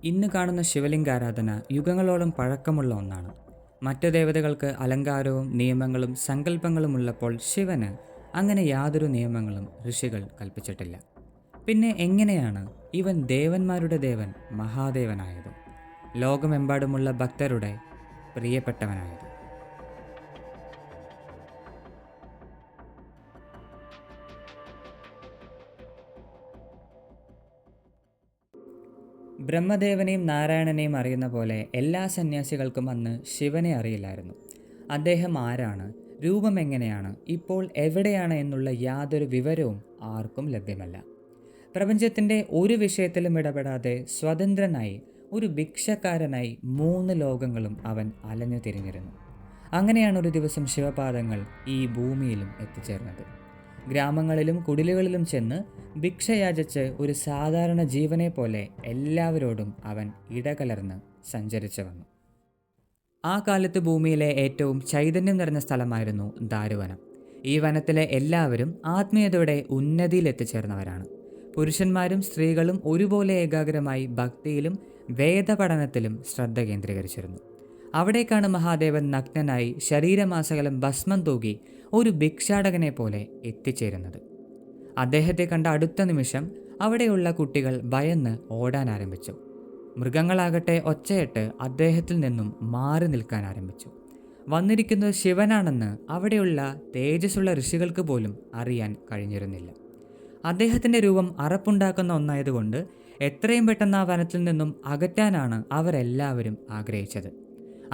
ഇന്ന് കാണുന്ന ശിവലിംഗാരാധന യുഗങ്ങളോളം പഴക്കമുള്ള ഒന്നാണ്. മറ്റ് ദേവതകൾക്ക് അലങ്കാരവും നിയമങ്ങളും സങ്കല്പങ്ങളും ഉള്ളപ്പോൾ ശിവന് അങ്ങനെ യാതൊരു നിയമങ്ങളും ഋഷികൾ കൽപ്പിച്ചിട്ടില്ല. പിന്നെ എങ്ങനെയാണ് ഇവൻ ദേവന്മാരുടെ ദേവൻ മഹാദേവനായത്, ലോകമെമ്പാടുമുള്ള ഭക്തരുടെ പ്രിയപ്പെട്ടവനായത്? ബ്രഹ്മദേവനെയും നാരായണനെയും അറിയുന്ന പോലെ എല്ലാ സന്യാസികൾക്കും അന്ന് ശിവനെ അറിയില്ലായിരുന്നു. അദ്ദേഹം ആരാണ്, രൂപം എങ്ങനെയാണ്, ഇപ്പോൾ എവിടെയാണ് എന്നുള്ള യാതൊരു വിവരവും ആർക്കും ലഭ്യമല്ല. പ്രപഞ്ചത്തിൻ്റെ ഒരു വിഷയത്തിലും ഇടപെടാതെ സ്വതന്ത്രനായി ഒരു ഭിക്ഷക്കാരനായി 3 ലോകങ്ങളും അവൻ അലഞ്ഞു തിരിഞ്ഞിരുന്നു. അങ്ങനെയാണ് ഒരു ദിവസം ശിവപാദങ്ങൾ ഈ ഭൂമിയിലും എത്തിച്ചേർന്നത്. ഗ്രാമങ്ങളിലും കുടിലുകളിലും ചെന്ന് ഭിക്ഷയാചിച്ച് ഒരു സാധാരണ ജീവനെ പോലെ എല്ലാവരോടും അവൻ ഇടകലർന്ന് സഞ്ചരിച്ചു വന്നു. ആ കാലത്ത് ഭൂമിയിലെ ഏറ്റവും ചൈതന്യം നിറഞ്ഞ സ്ഥലമായിരുന്നു ദാരുവനം. ഈ വനത്തിലെ എല്ലാവരും ആത്മീയതയുടെ ഉന്നതിയിൽ എത്തിച്ചേർന്നവരാണ്. പുരുഷന്മാരും സ്ത്രീകളും ഒരുപോലെ ഏകാഗ്രമായി ഭക്തിയിലും വേദപഠനത്തിലും ശ്രദ്ധ കേന്ദ്രീകരിച്ചിരുന്നു. അവിടേക്കാണ് മഹാദേവൻ നഗ്നനായി ശരീരമാസകലം ഭസ്മം തൂകി ഒരു ഭിക്ഷാടകനെ പോലെ എത്തിച്ചേരുന്നത്. അദ്ദേഹത്തെ കണ്ട അടുത്ത നിമിഷം അവിടെയുള്ള കുട്ടികൾ ഭയന്ന് ഓടാൻ ആരംഭിച്ചു. മൃഗങ്ങളാകട്ടെ ഒച്ചയിട്ട് അദ്ദേഹത്തിൽ നിന്നും മാറി നിൽക്കാൻ ആരംഭിച്ചു. വന്നിരിക്കുന്നത് ശിവനാണെന്ന് അവിടെയുള്ള തേജസ്സുള്ള ഋഷികൾക്ക് പോലും അറിയാൻ കഴിഞ്ഞിരുന്നില്ല. അദ്ദേഹത്തിൻ്റെ രൂപം അറപ്പുണ്ടാക്കുന്ന ഒന്നായതുകൊണ്ട് എത്രയും പെട്ടെന്ന് ആ വനത്തിൽ നിന്നും അകറ്റാനാണ് അവരെല്ലാവരും ആഗ്രഹിച്ചത്.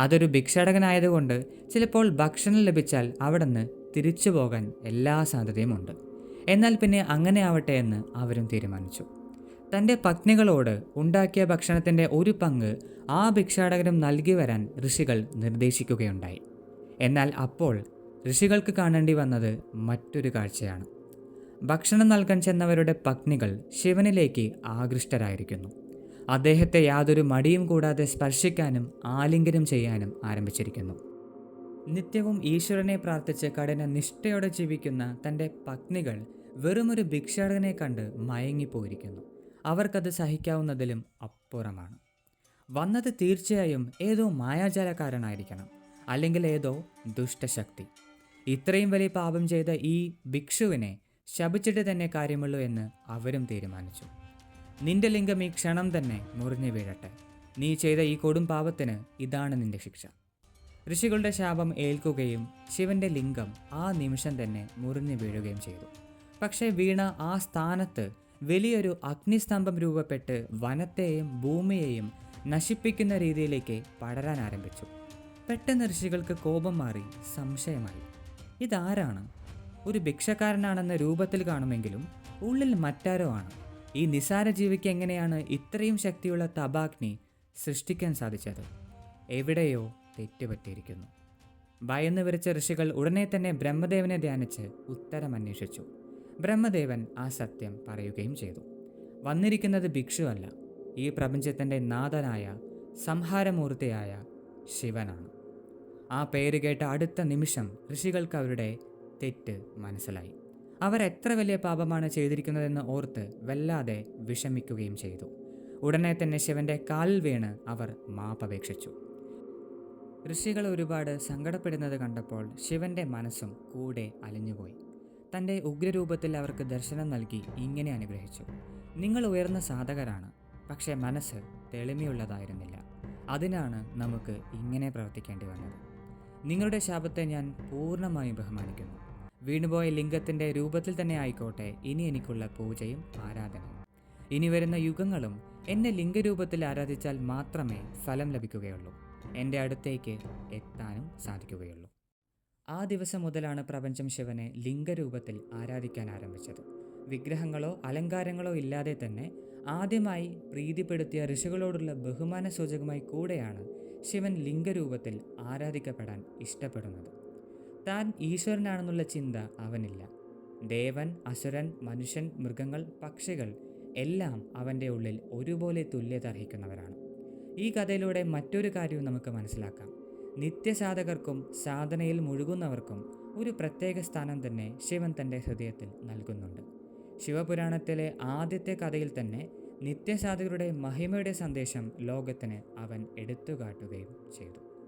അതൊരു ഭിക്ഷാടകനായതുകൊണ്ട് ചിലപ്പോൾ ഭക്ഷണം ലഭിച്ചാൽ അവിടുന്ന് തിരിച്ചു പോകാൻ എല്ലാ സാധ്യതയുമുണ്ട്. എന്നാൽ പിന്നെ അങ്ങനെ ആവട്ടെ എന്ന് അവരും തീരുമാനിച്ചു. തൻ്റെ പത്നികളോട് ഉണ്ടാക്കിയ ഭക്ഷണത്തിൻ്റെ ഒരു പങ്ക് ആ ഭിക്ഷാടകനും നൽകി വരാൻ ഋഷികൾ നിർദ്ദേശിക്കുകയുണ്ടായി. എന്നാൽ അപ്പോൾ ഋഷികൾക്ക് കാണേണ്ടി വന്നത് മറ്റൊരു കാഴ്ചയാണ്. ഭക്ഷണം നൽകാൻ ചെന്നവരുടെ പത്നികൾ ശിവനിലേക്ക് ആകൃഷ്ടരായിരിക്കുന്നു. അദ്ദേഹത്തെ യാതൊരു മടിയും കൂടാതെ സ്പർശിക്കാനും ആലിംഗനം ചെയ്യാനും ആരംഭിച്ചിരിക്കുന്നു. നിത്യവും ഈശ്വരനെ പ്രാർത്ഥിച്ച് കഠിന നിഷ്ഠയോടെ ജീവിക്കുന്ന തൻ്റെ പത്നികൾ വെറുമൊരു ഭിക്ഷാടകനെ കണ്ട് മയങ്ങിപ്പോയിരിക്കുന്നു. അവർക്കത് സഹിക്കാവുന്നതിലും അപ്പുറമാണ്. വന്നത് തീർച്ചയായും ഏതോ മായാജാലക്കാരനായിരിക്കണം, അല്ലെങ്കിൽ ഏതോ ദുഷ്ടശക്തി. ഇത്രയും വലിയ പാപം ചെയ്ത ഈ ഭിക്ഷുവിനെ ശപിച്ചിട്ട് തന്നെ കാര്യമുള്ളൂ എന്ന് അവരും തീരുമാനിച്ചു. നിന്റെ ലിംഗം ഈ ക്ഷണം തന്നെ മുറിഞ്ഞു വീഴട്ടെ. നീ ചെയ്ത ഈ കൊടും പാപത്തിന് ഇതാണ് നിന്റെ ശിക്ഷ. ഋഷികളുടെ ശാപം ഏൽക്കുകയും ശിവന്റെ ലിംഗം ആ നിമിഷം തന്നെ മുറിഞ്ഞു വീഴുകയും ചെയ്തു. പക്ഷേ വീണ ആ സ്ഥാനത്ത് വലിയൊരു അഗ്നിസ്തംഭം രൂപപ്പെട്ട് വനത്തെയും ഭൂമിയെയും നശിപ്പിക്കുന്ന രീതിയിലേക്ക് പടരാൻ ആരംഭിച്ചു. പെട്ടെന്ന് ഋഷികൾക്ക് കോപം മാറി സംശയമായി. ഇതാരാണ്? ഒരു ഭിക്ഷക്കാരനാണെന്ന രൂപത്തിൽ കാണുമെങ്കിലും ഉള്ളിൽ മറ്റാരോ ആണ്. ഈ നിസാര ജീവിക്ക് എങ്ങനെയാണ് ഇത്രയും ശക്തിയുള്ള തപാഗ്നി സൃഷ്ടിക്കാൻ സാധിച്ചത്? എവിടെയോ തെറ്റുപറ്റിയിരിക്കുന്നു. ഭയന്ന് വിറച്ച ഋഷികൾ ഉടനെ തന്നെ ബ്രഹ്മദേവനെ ധ്യാനിച്ച് ഉത്തരം അന്വേഷിച്ചു. ബ്രഹ്മദേവൻ ആ സത്യം പറയുകയും ചെയ്തു. വന്നിരിക്കുന്നത് ഭിക്ഷുവല്ല, ഈ പ്രപഞ്ചത്തിൻ്റെ നാഥനായ സംഹാരമൂർത്തിയായ ശിവനാണ്. ആ പേര് കേട്ട അടുത്ത നിമിഷം ഋഷികൾക്ക് അവരുടെ തെറ്റ് മനസ്സിലായി. അവർ എത്ര വലിയ പാപമാണ് ചെയ്തിരിക്കുന്നതെന്ന് ഓർത്ത് വല്ലാതെ വിഷമിക്കുകയും ചെയ്തു. ഉടനെ തന്നെ ശിവന്റെ കാലിൽ വീണ് അവർ മാപ്പപേക്ഷിച്ചു. ഋഷികൾ ഒരുപാട് സങ്കടപ്പെടുന്നത് കണ്ടപ്പോൾ ശിവന്റെ മനസ്സും കൂടെ അലിഞ്ഞുപോയി. തൻ്റെ ഉഗ്രരൂപത്തിൽ അവർക്ക് ദർശനം നൽകി ഇങ്ങനെ അനുഗ്രഹിച്ചു. നിങ്ങൾ ഉയർന്ന സാധകരാണ്, പക്ഷേ മനസ്സ് തെളിമയുള്ളതായിരുന്നില്ല. അതിനാണ് നമുക്ക് ഇങ്ങനെ പ്രവർത്തിക്കേണ്ടി വന്നത്. നിങ്ങളുടെ ശാപത്തെ ഞാൻ പൂർണ്ണമായും ബഹുമാനിക്കുന്നു. വീണുപോയ ലിംഗത്തിൻ്റെ രൂപത്തിൽ തന്നെ ആയിക്കോട്ടെ ഇനി എനിക്കുള്ള പൂജയും ആരാധനയും. ഇനി വരുന്ന യുഗങ്ങളും എന്നെ ലിംഗരൂപത്തിൽ ആരാധിച്ചാൽ മാത്രമേ ഫലം ലഭിക്കുകയുള്ളൂ, എൻ്റെ അടുത്തേക്ക് എത്താനും സാധിക്കുകയുള്ളൂ. ആ ദിവസം മുതലാണ് പ്രപഞ്ചം ശിവനെ ലിംഗരൂപത്തിൽ ആരാധിക്കാൻ ആരംഭിച്ചത്. വിഗ്രഹങ്ങളോ അലങ്കാരങ്ങളോ ഇല്ലാതെ തന്നെ ആദ്യമായി പ്രീതിപ്പെടുത്തിയ ഋഷികളോടുള്ള ബഹുമാന സൂചകമായി കൂടെയാണ് ശിവൻ ലിംഗരൂപത്തിൽ ആരാധിക്കപ്പെടാൻ ഇഷ്ടപ്പെടുന്നത്. താൻ ഈശ്വരനാണെന്നുള്ള ചിന്ത അവനില്ല. ദേവൻ, അസുരൻ, മനുഷ്യൻ, മൃഗങ്ങൾ, പക്ഷികൾ എല്ലാം അവൻ്റെ ഉള്ളിൽ ഒരുപോലെ തുല്യത അർഹിക്കുന്നവരാണ്. ഈ കഥയിലൂടെ മറ്റൊരു കാര്യവും നമുക്ക് മനസ്സിലാക്കാം. നിത്യസാധകർക്കും സാധനയിൽ മുഴുകുന്നവർക്കും ഒരു പ്രത്യേക സ്ഥാനം തന്നെ ശിവൻ തൻ്റെ ഹൃദയത്തിൽ നൽകുന്നുണ്ട്. ശിവപുരാണത്തിലെ ആദ്യത്തെ കഥയിൽ തന്നെ നിത്യസാധകരുടെ മഹിമയുടെ സന്ദേശം ലോകത്തിന് അവൻ എടുത്തുകാട്ടുകയും ചെയ്തു.